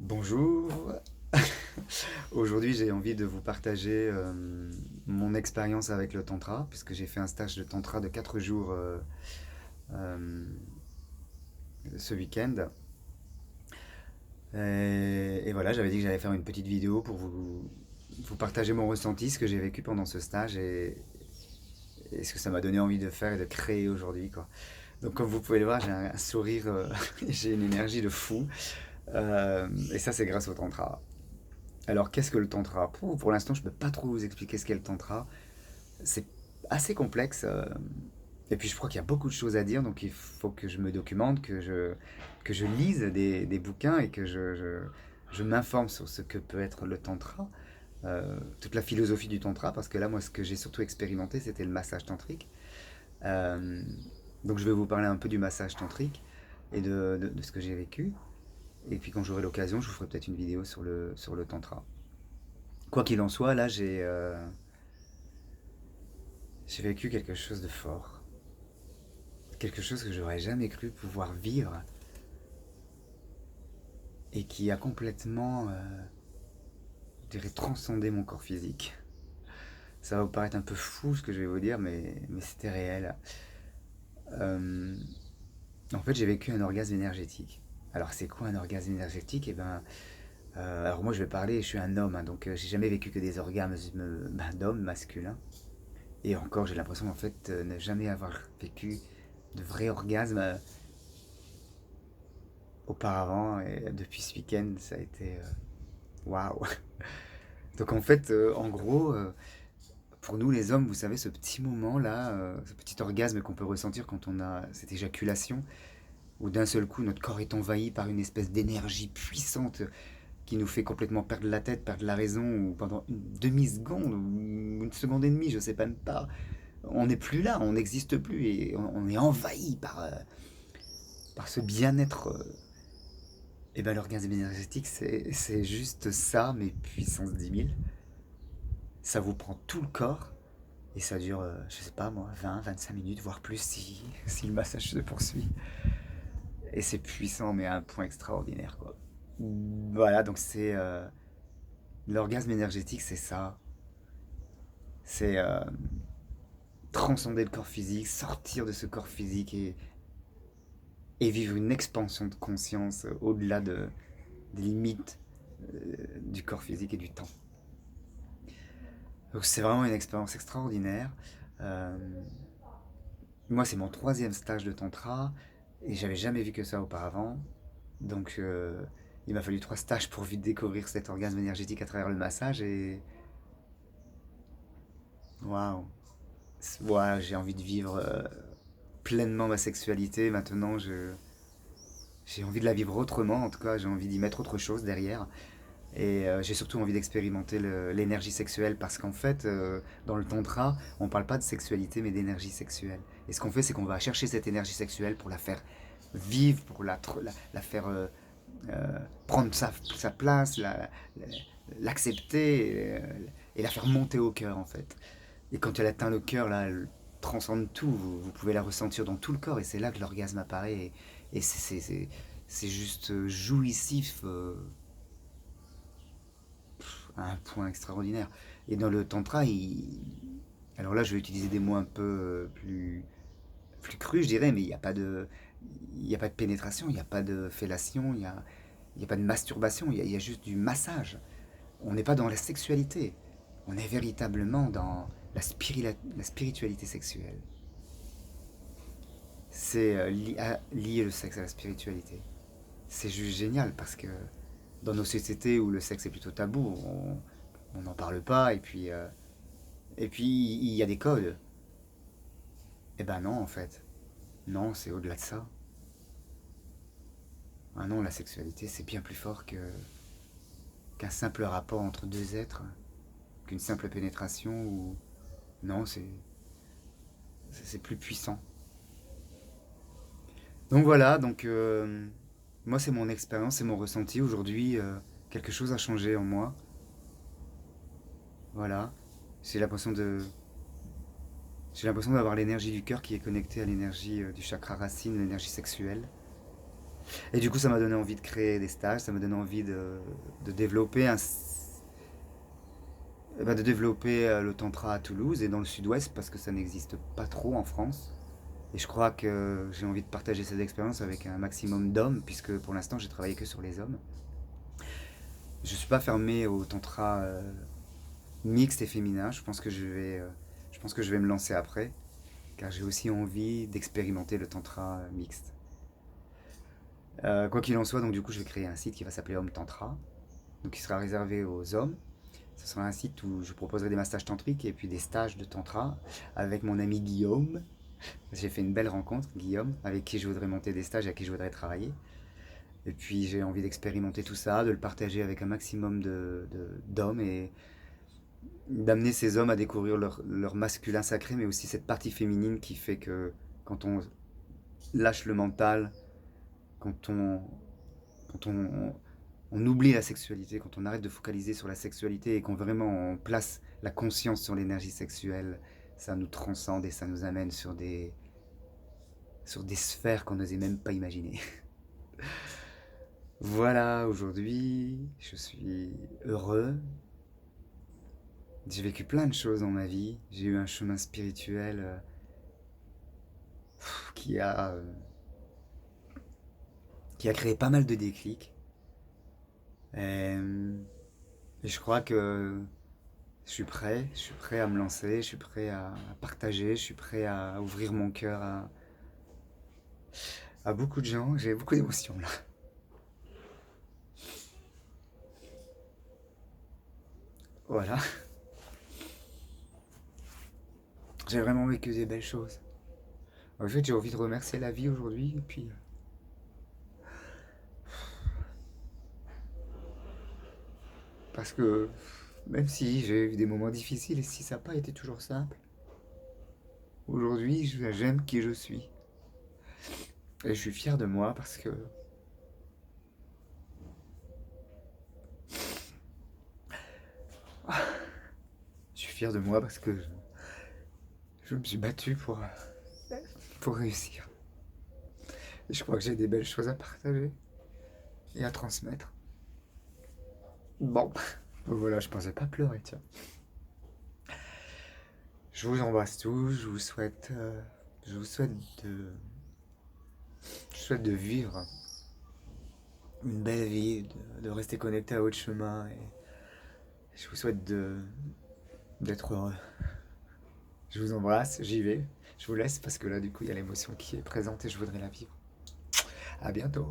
Bonjour. Aujourd'hui, j'ai envie de vous partager mon expérience avec le tantra, puisque j'ai fait un stage de tantra de 4 jours euh, ce week-end. Et voilà, j'avais dit que j'allais faire une petite vidéo pour vous partager mon ressenti, ce que j'ai vécu pendant ce stage et ce que ça m'a donné envie de faire et de créer aujourd'hui, quoi. Donc comme vous pouvez le voir, j'ai un sourire, j'ai une énergie de fou. Et ça, c'est grâce au tantra. Alors, qu'est-ce que le tantra? Pour l'instant, je ne peux pas trop vous expliquer ce qu'est le tantra. C'est assez complexe. Et puis, je crois qu'il y a beaucoup de choses à dire, donc il faut que je me documente, que je lise des bouquins et que je m'informe sur ce que peut être le tantra, toute la philosophie du tantra, parce que là, moi, ce que j'ai surtout expérimenté, c'était le massage tantrique. Euh, donc, je vais vous parler un peu du massage tantrique et de ce que j'ai vécu. Et puis, quand j'aurai l'occasion, je vous ferai peut-être une vidéo sur le tantra. Quoi qu'il en soit, là, j'ai vécu quelque chose de fort. Quelque chose que j'aurais jamais cru pouvoir vivre et qui a complètement, je dirais, transcendé mon corps physique. Ça va vous paraître un peu fou ce que je vais vous dire, mais c'était réel. Euh, En fait, j'ai vécu un orgasme énergétique. Alors, c'est quoi un orgasme énergétique? Eh ben, alors moi, je vais parler, je suis un homme, hein, donc j'ai jamais vécu que des orgasmes d'hommes masculins. Et encore, j'ai l'impression en fait ne jamais avoir vécu de vrais orgasmes auparavant. Et depuis ce week-end, ça a été waouh. Donc en fait, en gros, pour nous les hommes, vous savez, ce petit moment-là, ce petit orgasme qu'on peut ressentir quand on a cette éjaculation, où d'un seul coup notre corps est envahi par une espèce d'énergie puissante qui nous fait complètement perdre la tête, perdre la raison, ou pendant une demi-seconde, ou une seconde et demie, je sais même pas. On n'est plus là, on n'existe plus, et on est envahi par ce bien-être. Et ben l'orgasme énergétique, c'est juste ça, mais puissance 10 000. Ça vous prend tout le corps, et ça dure, je sais pas moi, 20, 25 minutes, voire plus si le massage se poursuit. Et c'est puissant, mais à un point extraordinaire, quoi. Voilà, donc c'est l'orgasme énergétique, c'est ça. C'est transcender le corps physique, sortir de ce corps physique et vivre une expansion de conscience au-delà des limites du corps physique et du temps. Donc c'est vraiment une expérience extraordinaire. Euh, Moi, c'est mon troisième stage de tantra et j'avais jamais vu que ça auparavant. Donc, il m'a fallu 3 stages pour vite découvrir cet orgasme énergétique à travers le massage et waouh, ouais, j'ai envie de vivre pleinement ma sexualité. Maintenant, j'ai envie de la vivre autrement. En tout cas, j'ai envie d'y mettre autre chose derrière. Et j'ai surtout envie d'expérimenter l'énergie sexuelle parce qu'en fait, dans le tantra, on ne parle pas de sexualité mais d'énergie sexuelle. Et ce qu'on fait, c'est qu'on va chercher cette énergie sexuelle pour la faire vivre, pour la faire prendre sa place, l'accepter et la faire monter au cœur en fait. Et quand elle atteint le cœur, là, elle transcende tout. Vous pouvez la ressentir dans tout le corps et c'est là que l'orgasme apparaît. Et c'est juste jouissif. À un point extraordinaire. Et dans le tantra, alors là, je vais utiliser des mots un peu plus crus, je dirais, mais il y a pas de pénétration, il n'y a pas de fellation, il y a pas de masturbation, il y a juste du massage. On n'est pas dans la sexualité, on est véritablement dans la spiritualité sexuelle. C'est lier le sexe à la spiritualité. C'est juste génial parce que dans nos sociétés où le sexe est plutôt tabou, on n'en parle pas et puis il y a des codes. Eh ben non en fait. Non, c'est au-delà de ça. Ah non, la sexualité c'est bien plus fort qu'un simple rapport entre deux êtres, qu'une simple pénétration ou non, c'est plus puissant. Donc voilà, donc moi c'est mon expérience, c'est mon ressenti aujourd'hui. Quelque chose a changé en moi. Voilà, j'ai l'impression de j'ai l'impression d'avoir l'énergie du cœur qui est connectée à l'énergie du chakra racine, l'énergie sexuelle. Et du coup, ça m'a donné envie de créer des stages, ça m'a donné envie de développer de développer le tantra à Toulouse et dans le sud-ouest parce que ça n'existe pas trop en France. Et je crois que j'ai envie de partager cette expérience avec un maximum d'hommes, puisque pour l'instant j'ai travaillé que sur les hommes. Je ne suis pas fermé au tantra mixte et féminin. Je pense que je vais me lancer après, car j'ai aussi envie d'expérimenter le tantra mixte. Quoi qu'il en soit, donc du coup, je vais créer un site qui va s'appeler Homme Tantra, donc qui sera réservé aux hommes. Ce sera un site où je proposerai des massages tantriques et puis des stages de tantra avec mon ami Guillaume. J'ai fait une belle rencontre, Guillaume, avec qui je voudrais monter des stages et à qui je voudrais travailler. Et puis j'ai envie d'expérimenter tout ça, de le partager avec un maximum d'hommes et d'amener ces hommes à découvrir leur masculin sacré, mais aussi cette partie féminine qui fait que quand on lâche le mental, quand on oublie la sexualité, quand on arrête de focaliser sur la sexualité et qu'on vraiment on place la conscience sur l'énergie sexuelle, ça nous transcende et ça nous amène sur des sphères qu'on n'osait même pas imaginer. Voilà, aujourd'hui, je suis heureux. J'ai vécu plein de choses dans ma vie. J'ai eu un chemin spirituel qui a, euh, qui a créé pas mal de déclics. Et, et je crois que je suis prêt à me lancer, je suis prêt à partager, je suis prêt à ouvrir mon cœur à beaucoup de gens. J'ai beaucoup d'émotions là. Voilà, j'ai vraiment vécu des belles choses. En fait, j'ai envie de remercier la vie aujourd'hui, et puis parce que même si j'ai eu des moments difficiles et si ça n'a pas été toujours simple, aujourd'hui j'aime qui je suis. Et je suis fier de moi parce que je suis fier de moi parce que je me suis battu pour réussir. Et je crois que j'ai des belles choses à partager et à transmettre. Bon, voilà, je pensais pas pleurer, tiens. Je vous embrasse tous, je vous souhaite de, je souhaite de vivre une belle vie, de rester connecté à votre chemin et je vous souhaite d'être heureux. Je vous embrasse, j'y vais. Je vous laisse parce que là, du coup, il y a l'émotion qui est présente et je voudrais la vivre. À bientôt.